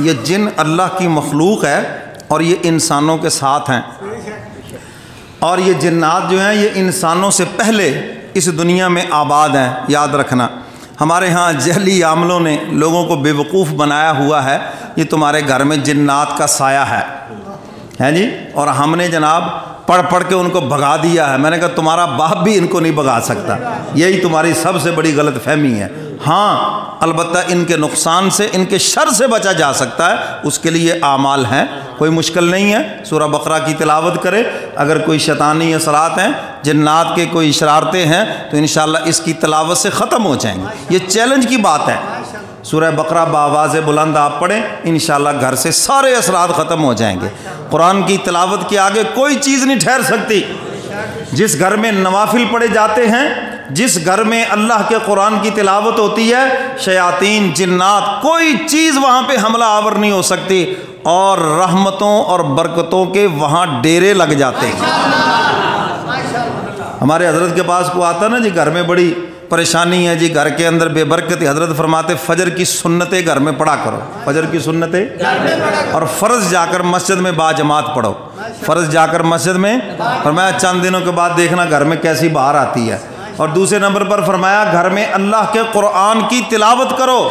یہ جن اللہ کی مخلوق ہے اور یہ انسانوں کے ساتھ ہیں، اور یہ جنات جو ہیں یہ انسانوں سے پہلے اس دنیا میں آباد ہیں۔ یاد رکھنا، ہمارے ہاں جہلی عاملوں نے لوگوں کو بے وقوف بنایا ہوا ہے، یہ تمہارے گھر میں جنات کا سایہ ہے جی، اور ہم نے جناب پڑھ کے ان کو بھگا دیا ہے۔ میں نے کہا تمہارا باپ بھی ان کو نہیں بھگا سکتا، یہی تمہاری سب سے بڑی غلط فہمی ہے۔ ہاں البتہ ان کے نقصان سے، ان کے شر سے بچا جا سکتا ہے، اس کے لیے اعمال ہیں، کوئی مشکل نہیں ہے۔ سورہ بقرہ کی تلاوت کرے، اگر کوئی شیطانی اثرات ہیں، جنات کے کوئی شرارتیں ہیں تو انشاءاللہ اس کی تلاوت سے ختم ہو جائیں گے۔ یہ چیلنج کی بات ہے، سورہ بقرہ بآواز بلند آپ پڑھیں، انشاءاللہ گھر سے سارے اثرات ختم ہو جائیں گے۔ قرآن کی تلاوت کے آگے کوئی چیز نہیں ٹھہر سکتی۔ جس گھر میں نوافل پڑھے جاتے ہیں، جس گھر میں اللہ کے قرآن کی تلاوت ہوتی ہے، شیاطین جنات کوئی چیز وہاں پہ حملہ آور نہیں ہو سکتی، اور رحمتوں اور برکتوں کے وہاں ڈیرے لگ جاتے ہیں۔ ہمارے حضرت کے پاس کو آتا نا جی گھر میں بڑی پریشانی ہے جی، گھر کے اندر بے برکتی، حضرت فرماتے فجر کی سنتیں گھر میں پڑھا کرو، فجر کی سنتیں، اور فرض جا کر مسجد میں با جماعت پڑھو، فرض جا کر مسجد میں، فرمایا چند دنوں کے بعد دیکھنا گھر میں کیسی بہار آتی ہے۔ اور دوسرے نمبر پر فرمایا گھر میں اللہ کے قرآن کی تلاوت کرو،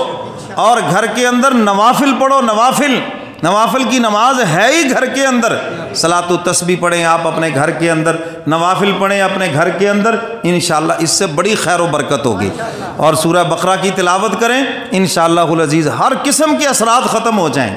اور گھر کے اندر نوافل پڑھو، نوافل کی نماز ہے ہی گھر کے اندر، صلاۃ و تسبیح پڑھیں آپ اپنے گھر کے اندر، نوافل پڑھیں اپنے گھر کے اندر، انشاءاللہ اس سے بڑی خیر و برکت ہوگی۔ اور سورہ بقرہ کی تلاوت کریں، انشاءاللہ العزیز ہر قسم کے اثرات ختم ہو جائیں۔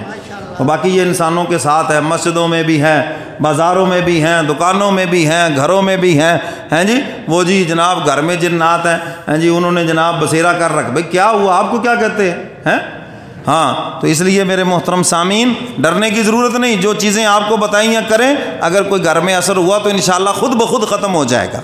اور باقی یہ انسانوں کے ساتھ ہے، مسجدوں میں بھی ہیں، بازاروں میں بھی ہیں، دکانوں میں بھی ہیں، گھروں میں بھی ہیں جی۔ وہ جی جناب گھر میں جنات ہیں جی، انہوں نے جناب بسیرا کر رکھ، بھئی کیا ہوا، آپ کو کیا کہتے ہیں؟ ہاں تو اس لیے میرے محترم سامعین ڈرنے کی ضرورت نہیں، جو چیزیں آپ کو بتائیں یا کریں، اگر کوئی گھر میں اثر ہوا تو انشاءاللہ خود بخود ختم ہو جائے گا۔